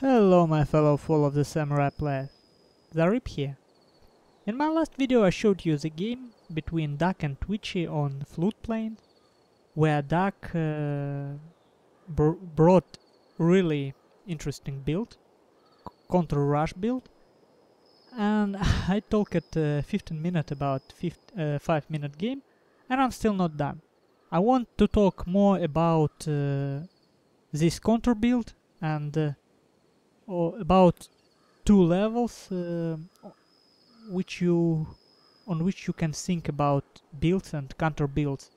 Hello my fellow full of the samurai players, Zarip here. In my last video I showed you the game between Duck and Twitchy on Flute Plane, where Duck brought really interesting build, counter-rush build, and I talked 15 minutes about 5-minute game, and I'm still not done. I want to talk more about this counter build and about two levels on which you can think about builds and counter builds.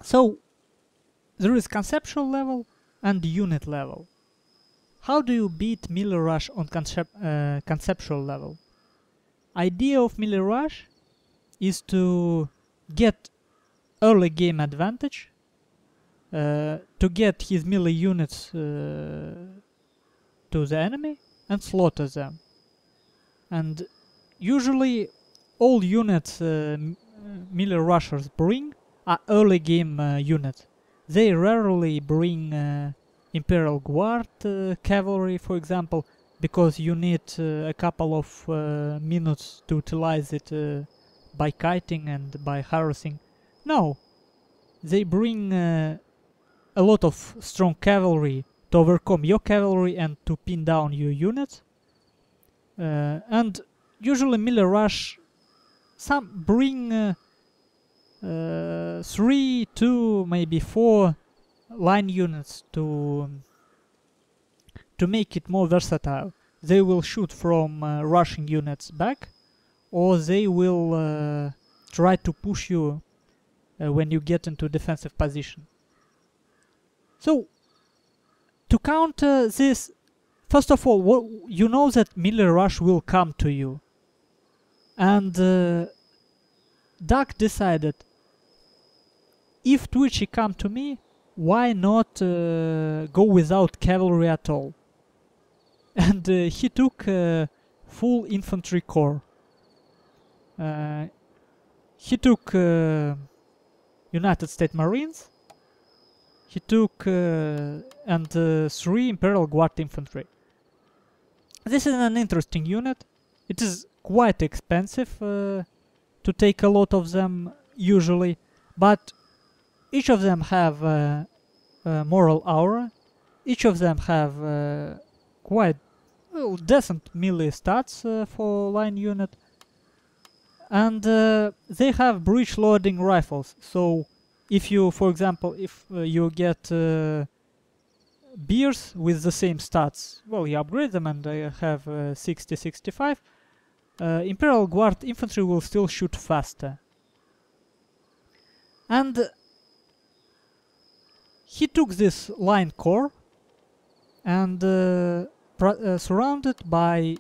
So there is conceptual level and unit level. How do you beat melee rush on conceptual level? Idea of melee rush is to get early game advantage, to get his melee units to the enemy and slaughter them. And usually all units melee rushers bring are early game units. They rarely bring Imperial Guard cavalry, for example, because you need a couple of minutes to utilize it by kiting and by harassing. No, they bring a lot of strong cavalry to overcome your cavalry and to pin down your units. And usually melee rush, some bring 3, 2, maybe 4 line units to make it more versatile. They will shoot from rushing units back, or they will try to push you when you get into defensive position. So to counter this, first of all, you know that melee rush will come to you, and Duck decided, if Twitchy come to me, why not go without cavalry at all? And he took full infantry corps. He took United States Marines. He took 3 Imperial Guard infantry. This is an interesting unit. It is quite expensive to take a lot of them usually, but each of them have moral aura. Each of them have quite decent melee stats for line unit, and they have breech loading rifles. So if you, for example, if you get beers with the same stats, well, you upgrade them and they have 60-65, Imperial Guard infantry will still shoot faster. And he took this line corps and surrounded by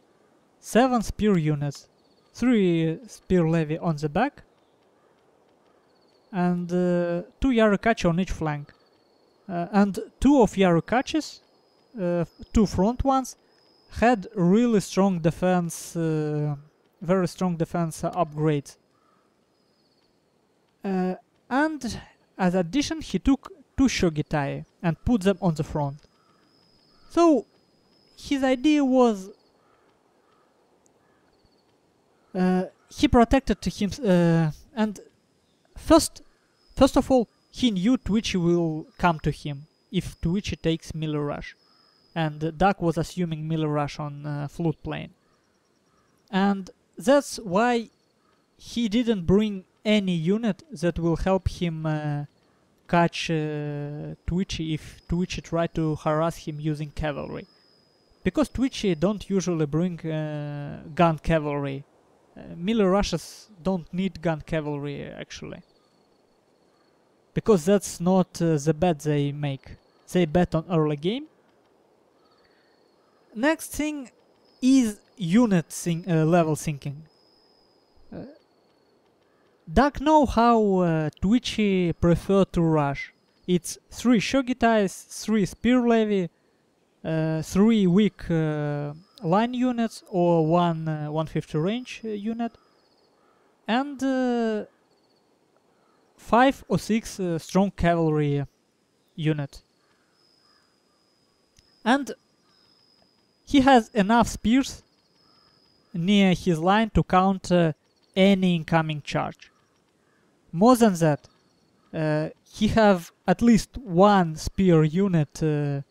7 spear units, 3 spear levy on the back, and 2 Yarukachi on each flank. And 2 of Yarukachis, 2 front ones, had really strong defense, very strong defense upgrades. And as addition, he took 2 Shogitai and put them on the front. So his idea was he protected him, and first of all, he knew Twitchy will come to him if Twitchy takes melee rush, and Duck was assuming melee rush on Flute Plane, and that's why he didn't bring any unit that will help him catch Twitchy if Twitchy try to harass him using cavalry, because Twitchy don't usually bring gun cavalry. Melee rushes don't need gun cavalry actually, because that's not the bet they make. They bet on early game. Next thing is unit level thinking. Duck know how Twitchy prefer to rush. It's 3 Shogitais, 3 spear levy, 3 weak line units or 1 150 range unit, and 5 or 6 strong cavalry unit. And he has enough spears near his line to counter any incoming charge. More than that, he have at least one spear unit to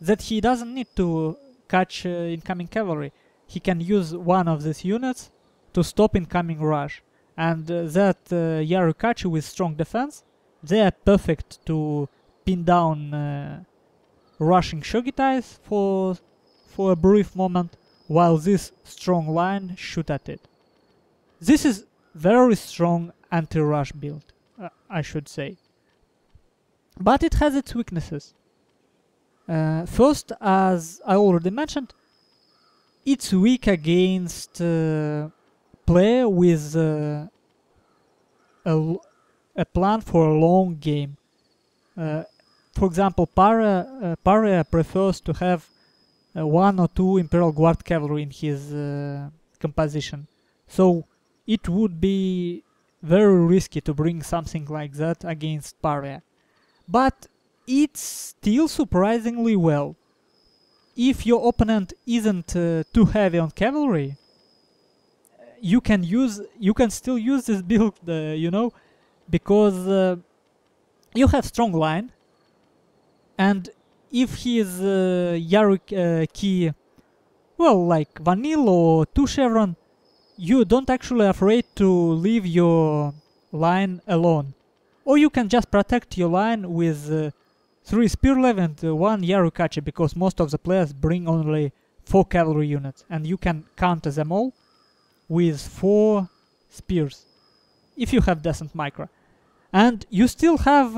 that he doesn't need to catch incoming cavalry. He can use one of these units to stop incoming rush. And that Yarukachi with strong defense, they are perfect to pin down rushing Shogitais for a brief moment, while this strong line shoot at it. This is very strong anti-rush build, I should say. But it has its weaknesses. First, as I already mentioned, it's weak against player with a plan for a long game. For example, Paria prefers to have one or two Imperial Guard cavalry in his composition. So it would be very risky to bring something like that against Paria. But it's still surprisingly well. If your opponent isn't too heavy on cavalry, you can still use this build, you know, because you have strong line, and if he is Yaruki, well, like vanilla or 2 chevron, you don't actually afraid to leave your line alone. Or you can just protect your line with 3 spearlev and 1 Yarukachi, because most of the players bring only 4 cavalry units, and you can counter them all with 4 spears, if you have decent micro. And you still have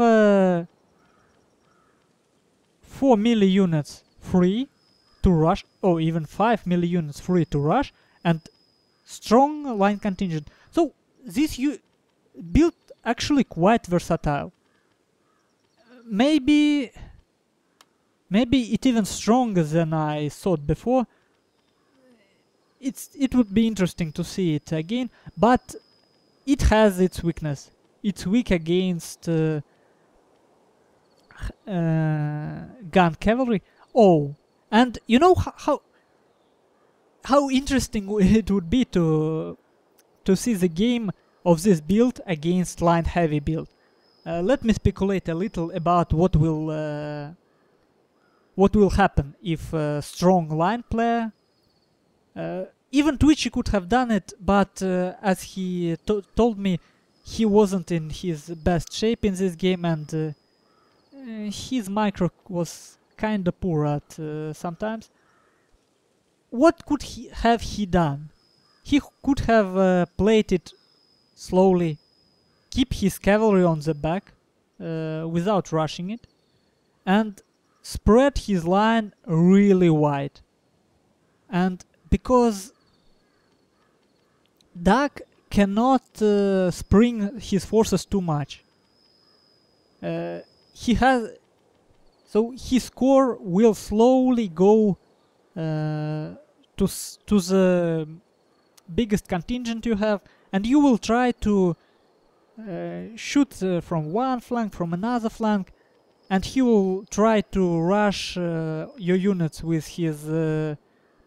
4 melee units free to rush, or even 5 melee units free to rush, and strong line contingent. So this build actually quite versatile. Maybe it even stronger than I thought before. It would be interesting to see it again, but it has its weakness. It's weak against gun cavalry. Oh, and you know how interesting it would be to see the game of this build against line heavy build. Let me speculate a little about what will happen if a strong line player, even Twitchy could have done it, but as he told me, he wasn't in his best shape in this game, and his micro was kinda poor at sometimes. What could he have done? He could have played it slowly, keep his cavalry on the back without rushing it, and spread his line really wide. And because Dak cannot spring his forces too much, so his core will slowly go to the biggest contingent you have, and you will try to shoot from one flank, from another flank, and he will try to rush your units with his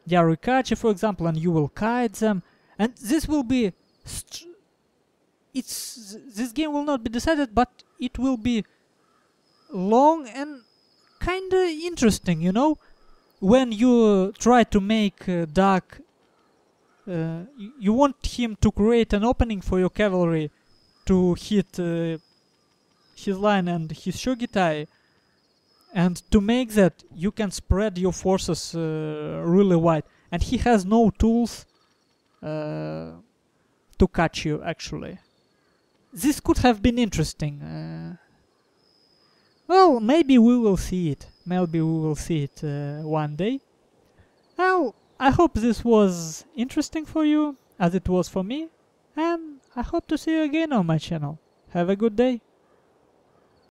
Yarukachi, for example, and you will kite them, and this will be this game will not be decided, but it will be long and kinda interesting, you know, when you try to make Dak, you want him to create an opening for your cavalry to hit his line and his Shogitai, and to make that you can spread your forces really wide, and he has no tools to catch you actually. This could have been interesting. Well, maybe we will see it. Maybe we will see it one day. Well, I hope this was interesting for you, as it was for me, and I hope to see you again on my channel. Have a good day.